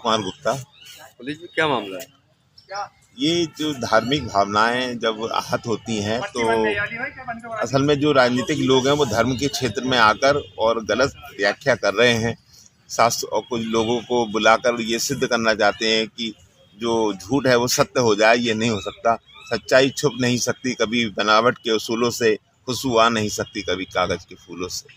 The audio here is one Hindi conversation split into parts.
कुमार गुप्ता। पुलिस में क्या मामला है? ये जो धार्मिक भावनाएं जब आहत होती हैं तो असल में जो राजनीतिक लोग हैं वो धर्म के क्षेत्र में आकर और गलत व्याख्या कर रहे हैं शास्त्र, और कुछ लोगों को बुलाकर ये सिद्ध करना चाहते हैं कि जो झूठ है वो सत्य हो जाए। ये नहीं हो सकता। सच्चाई छुप नहीं सकती कभी बनावट के उसूलों से, खुशबू आ नहीं सकती कभी कागज के फूलों से।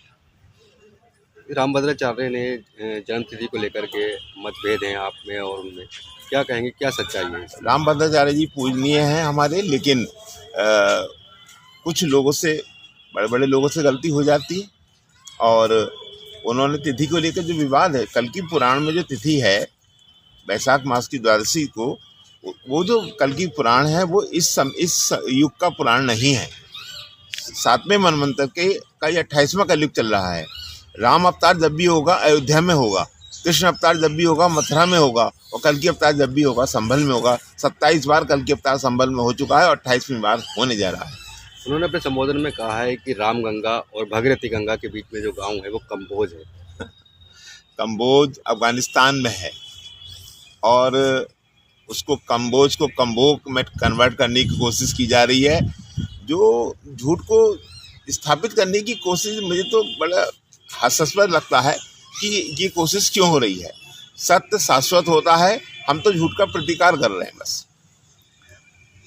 रामभद्राचार्य ने जन्मतिथि को लेकर के मतभेद हैं आप में और उनमें, क्या कहेंगे, क्या सच्चाई है इसमें? रामभद्राचार्य जी पूजनीय हैं हमारे, लेकिन कुछ लोगों से, बड़े बड़े लोगों से गलती हो जाती है। और उन्होंने तिथि को लेकर जो विवाद है, कल की पुराण में जो तिथि है वैशाख मास की द्वादशी को, वो जो कल की पुराण है वो इस युग का पुराण नहीं है। 7वें मनवंतर के का 28वां कलयुग चल रहा है। राम अवतार जब भी होगा अयोध्या में होगा, कृष्ण अवतार जब भी होगा मथुरा में होगा, और कल की अवतार जब भी होगा संभल में होगा। 27 बार कल की अवतार संभल में हो चुका है और 28वीं बार होने जा रहा है। उन्होंने अपने संबोधन में कहा है कि रामगंगा और भगीरथी गंगा के बीच में जो गांव है वो कम्बोज है। कम्बोज अफगानिस्तान में है और उसको कम्बोज को कम्बोक में कन्वर्ट करने की कोशिश की जा रही है। जो झूठ को स्थापित करने की कोशिश, मुझे तो बड़ा हास्यास्पद लगता है कि ये कोशिश क्यों हो रही है। सत्य शाश्वत होता है, हम तो झूठ का प्रतिकार कर रहे हैं बस।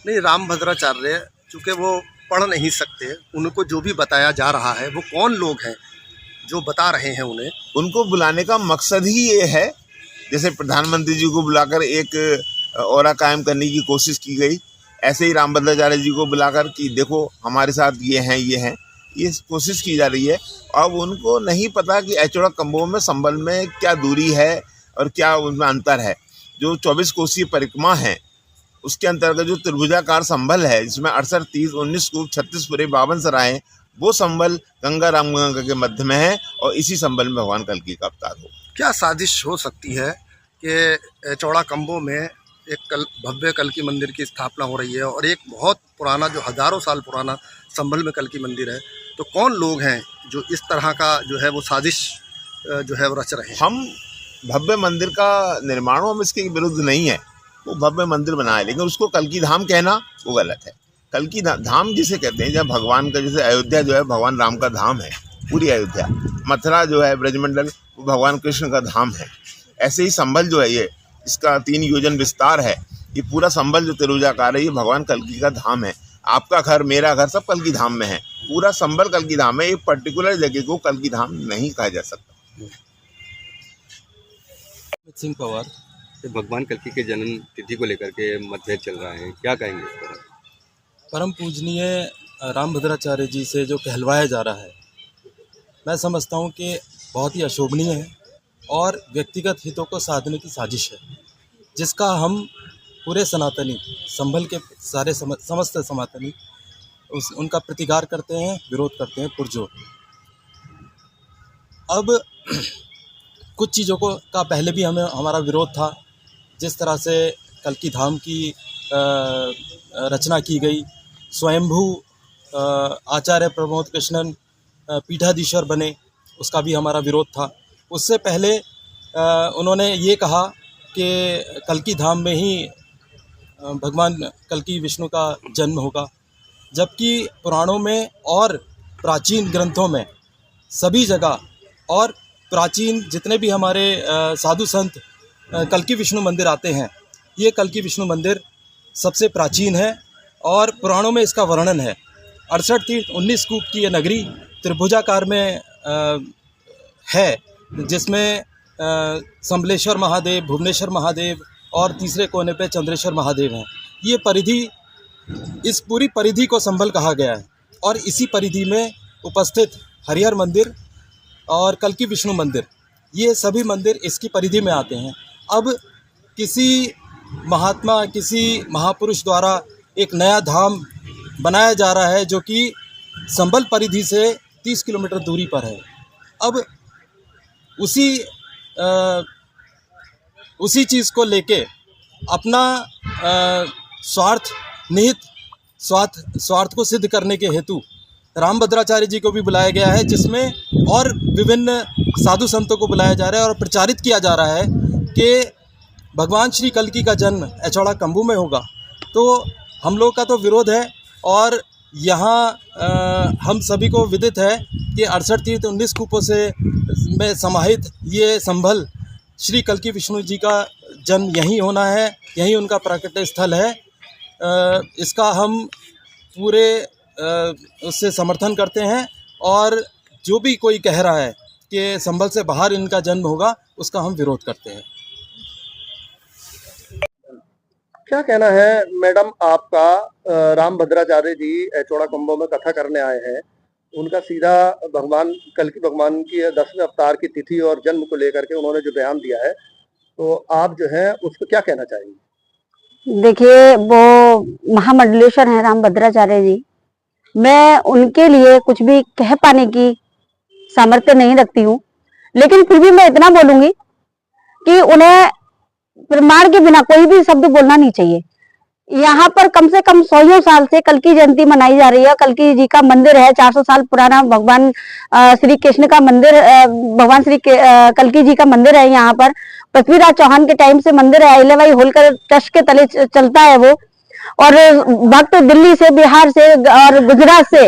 नहीं, रामभद्राचार्य चूँकि वो पढ़ नहीं सकते, उनको जो भी बताया जा रहा है वो कौन लोग हैं जो बता रहे हैं उन्हें? उनको बुलाने का मकसद ही ये है, जैसे प्रधानमंत्री जी को बुलाकर एक औरा कायम करने की कोशिश की गई, ऐसे ही रामभद्राचार्य जी को बुलाकर कि देखो हमारे साथ ये हैं, ये कोशिश की जा रही है। अब उनको नहीं पता कि एचोड़ा कम्बो में संभल में क्या दूरी है और क्या उनमें अंतर है। जो 24 कोसीय परिक्रमा है उसके अंतर्गत जो त्रिभुजाकार संभल है, जिसमें 68, 30, 19 कूप, 36 पुरे, 52 सराय, वो संभल गंगा रामगंगा के मध्य में है और इसी संभल में भगवान कल्कि का अवतार हो। क्या साजिश हो सकती है कि चौड़ा कम्बो में एक भव्य कल्कि मंदिर की स्थापना हो रही है और एक बहुत पुराना, जो हज़ारों साल पुराना संभल में कल्कि मंदिर है, तो कौन लोग हैं जो इस तरह का जो है वो साजिश जो है वो रच रहे हैं? हम भव्य मंदिर का निर्माण, हम इसके विरुद्ध नहीं है, वो भव्य मंदिर बनाए, लेकिन उसको कल्कि धाम कहना वो गलत है। कल्कि धाम जिसे कहते हैं, जब भगवान का, जैसे अयोध्या जो है भगवान राम का धाम है, पूरी अयोध्या, मथुरा जो है ब्रजमंडल वो भगवान कृष्ण का धाम है, ऐसे ही संभल जो है ये, इसका 3 योजन विस्तार है, ये पूरा संभल जो त्रिभुजाकार है ये भगवान कल्कि का धाम है। आपका घर, मेरा घर, सब कल्कि धाम में है, पूरा संभल कल्कि धाम है। एक पर्टिकुलर जगह को कल्कि धाम नहीं कहा जा सकता। सिंह पवार, भगवान कल्कि के जन्म तिथि को लेकर के मतभेद चल रहा है, क्या कहेंगे इस पर? परम पूजनीय रामभद्राचार्य जी से जो कहलवाया जा रहा है, मैं समझता हूँ कि बहुत ही अशोभनीय है और व्यक्तिगत हितों को साधने की साजिश है, जिसका हम पूरे सनातनी, संभल के सारे समस्त सनातनी उनका प्रतिकार करते हैं, विरोध करते हैं पुरजोर। अब कुछ चीज़ों का पहले भी हमारा विरोध था, जिस तरह से कल्कि धाम की रचना की गई, स्वयंभू आचार्य प्रमोद कृष्णन पीठाधीश्वर बने, उसका भी हमारा विरोध था। उससे पहले उन्होंने ये कहा कि कल्कि धाम में ही भगवान कल्कि विष्णु का जन्म होगा, जबकि पुराणों में और प्राचीन ग्रंथों में सभी जगह और प्राचीन जितने भी हमारे साधु संत कल्कि विष्णु मंदिर आते हैं, ये कल्कि विष्णु मंदिर सबसे प्राचीन है और पुराणों में इसका वर्णन है। 68 तीर्थ 19 कूप की ये नगरी त्रिभुजाकार में है, जिसमें संबलेश्वर महादेव, भुवनेश्वर महादेव और तीसरे कोने पे चंद्रेश्वर महादेव हैं। ये परिधि, इस पूरी परिधि को संभल कहा गया है और इसी परिधि में उपस्थित हरिहर मंदिर और कल्कि विष्णु मंदिर, ये सभी मंदिर इसकी परिधि में आते हैं। अब किसी महात्मा, किसी महापुरुष द्वारा एक नया धाम बनाया जा रहा है जो कि संभल परिधि से 30 किलोमीटर दूरी पर है। अब उसी चीज़ को लेके अपना स्वार्थ को सिद्ध करने के हेतु रामभद्राचार्य जी को भी बुलाया गया है, जिसमें और विभिन्न साधु संतों को बुलाया जा रहा है और प्रचारित किया जा रहा है कि भगवान श्री कल्की का जन्म एचौड़ा कम्बू में होगा, तो हम लोग का तो विरोध है। और यहाँ हम सभी को विदित है कि 68 तीर्थ 19 कूपों से में समाहित ये संभल श्री कल्की विष्णु जी का जन्म यहीं होना है, यहीं उनका प्राकट्य स्थल है। इसका हम पूरे उससे समर्थन करते हैं, और जो भी कोई कह रहा है कि संभल से बाहर इनका जन्म होगा, उसका हम विरोध करते हैं। क्या कहना है मैडम आपका? राम भद्राचार्य जी एचौड़ा कम्बो में कथा करने आए हैं, उनका सीधा भगवान कल्की भगवान की 10वें अवतार की तिथि और जन्म को लेकर के उन्होंने जो बयान दिया है, तो आप जो है उसको क्या कहना चाहेंगे? देखिए, वो महामंडलेश्वर हैं राम भद्राचार्य जी। मैं उनके लिए कुछ भी कह पाने की सामर्थ्य नहीं रखती हूँ, लेकिन फिर भी मैं इतना बोलूंगी कि उन्हें प्रमाण के बिना कोई भी शब्द बोलना नहीं चाहिए। यहाँ पर कम से कम 100 साल से कल्की जयंती मनाई जा रही है। कल्की जी का मंदिर है, 400 साल पुराना भगवान श्री कृष्ण का मंदिर, भगवान श्री कल्की जी का मंदिर है। यहाँ पर पृथ्वीराज चौहान के टाइम से मंदिर है, अहिल्याबाई होलकर ट्रस्ट के तले चलता है वो। और भक्त दिल्ली से, बिहार से और गुजरात से,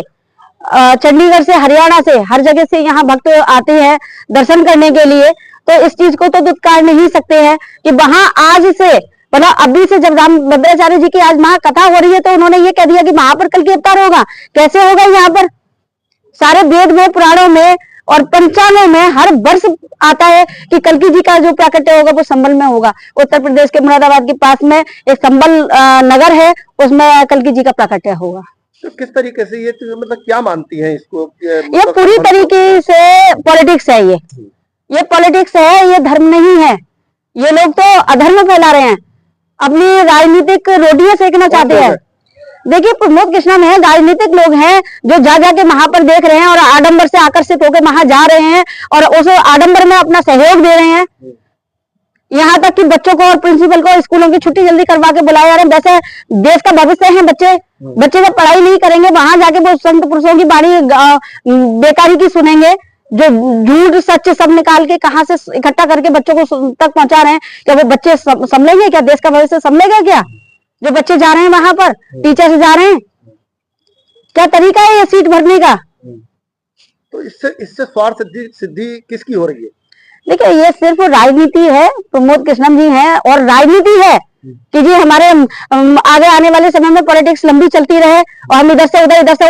चंडीगढ़ से, हरियाणा से, हर जगह से यहाँ भक्त आते हैं दर्शन करने के लिए। तो इस चीज को तो दुत्कार नहीं सकते हैं कि वहां आज से, मतलब अभी से, जब राम भद्राचार्य जी की आज महाकथा हो रही है, तो उन्होंने ये कह दिया कि वहां पर कल्की अवतार होगा। कैसे होगा? यहाँ पर सारे वेद में, पुराणों में और पंचांगों में हर वर्ष आता है कि कल्की जी का जो प्राकट्य होगा वो संभल में होगा। उत्तर प्रदेश के मुरादाबाद के पास में एक संभल नगर है, उसमें कल्की जी का प्राकट्य होगा। तो किस तरीके से ये मतलब क्या मानती हैं इसको? ये पूरी तरीके से पॉलिटिक्स है। ये पॉलिटिक्स है, ये धर्म नहीं है। ये लोग तो अधर्म फैला रहे हैं, अपनी राजनीतिक रोटियां सेकना चाहते हैं। देखिए, प्रमोद कृष्णम है, राजनीतिक लोग हैं जो जा जाके वहां पर देख रहे हैं और आडंबर से आकर्षित होकर वहां जा रहे हैं और उस आडंबर में अपना सहयोग दे रहे हैं। यहाँ तक कि बच्चों को और प्रिंसिपल को स्कूलों की छुट्टी जल्दी करवा के बुलाया जा रहा है। वैसे देश का भविष्य है बच्चे जब पढ़ाई नहीं करेंगे, वहां जाके वो संत पुरुषों की बाणी बेकारी की सुनेंगे, जो झूठ सच सब निकाल के कहां से इकट्ठा करके बच्चों को तक पहुंचा रहे हैं। क्या वो बच्चे संभलेंगे? क्या देश का भविष्य संभलेगा? क्या जो बच्चे जा रहे हैं वहां पर, टीचर से जा रहे हैं, क्या तरीका है ये सीट भरने का? तो इससे स्वार्थ सिद्धि किसकी हो रही है? देखिए, ये सिर्फ राजनीति है। प्रमोद कृष्णम जी हैं और राजनीति है कि जी हमारे आगे आने वाले समय में पॉलिटिक्स लंबी चलती रहे और हम इधर से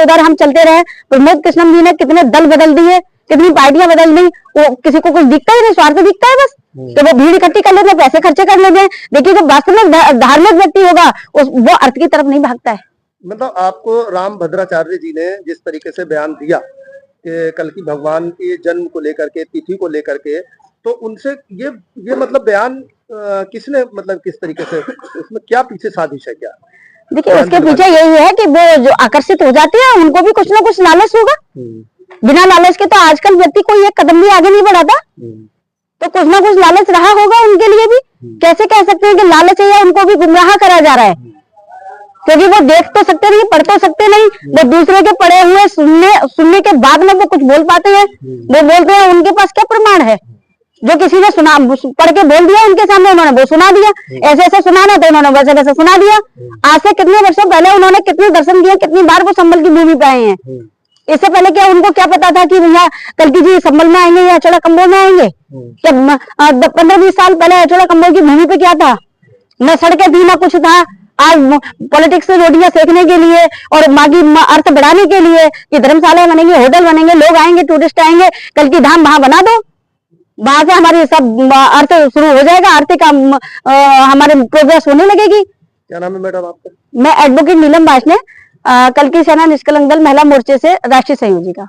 उधर हम चलते रहे। प्रमोद कृष्णम जी ने कितने दल बदल दिए, कितनी पार्टियां बदल दी, वो किसी को कुछ दिखता ही नहीं, स्वार्थ दिखता है बस। तो वो भीड़ इकट्ठी कर लेते हैं, पैसे खर्चे कर लेते हैं। देखिए, जो वास्तव में धार्मिक व्यक्ति होगा वो अर्थ की तरफ नहीं भागता है। मतलब आपको राम भद्राचार्य जी ने जिस तरीके से बयान दिया कि कल्की भगवान के जन्म को लेकर के, तिथि को लेकर के, तो उनसे ये मतलब बयान किसने, मतलब किस तरीके से, उसमें क्या पीछे साजिश है क्या? देखिए, उसके पीछे यही है कि वो जो आकर्षित हो जाते हैं, उनको भी कुछ ना कुछ लालच होगा। बिना लालच के तो आजकल व्यक्ति कोई एक कदम भी आगे नहीं बढ़ाता। तो कुछ ना कुछ लालच रहा होगा उनके लिए भी। कैसे कह सकते हैं कि लालच है या उनको भी गुमराह करा जा रहा है? क्योंकि वो देख तो सकते नहीं, पढ़ तो सकते नहीं, वो दूसरे के पढ़े हुए सुनने के बाद में वो कुछ बोल पाते हैं। वो बोलते हैं, उनके पास क्या प्रमाण है? जो किसी ने सुना, पढ़ के बोल दिया उनके सामने, उन्होंने वो सुना दिया। ऐसे ऐसे सुनाना तो उन्होंने वैसे वैसे सुना दिया। आज से कितने वर्षों पहले उन्होंने कितने दर्शन किए, कितनी बार वो संभल की भूमि पे आए हैं। इससे पहले क्या उनको क्या पता था कि भैया कल्की जी संभल में आएंगे या एचौड़ा कम्बो में आएंगे? जब 15-20 साल पहले एचौड़ा कम्बो की भूमि पे क्या था? न सड़कें थी, ना कुछ था। आज पॉलिटिक्स से रोटियां सेकने के लिए और मागी अर्थ बढ़ाने के लिए कि धर्मशाला बनेंगे, होटल बनेंगे, लोग आएंगे, टूरिस्ट आएंगे, कल्की धाम वहां बना दो, वहां से हमारी सब अर्थ शुरू हो जाएगा, आर्थिक हमारे प्रोग्रेस होने लगेगी। क्या नाम है मैडम आपका? मैं एडवोकेट नीलम वार्ष्णेय, कल्की सेना निष्कलंक दल महिला मोर्चे से राष्ट्रीय संयोजिका।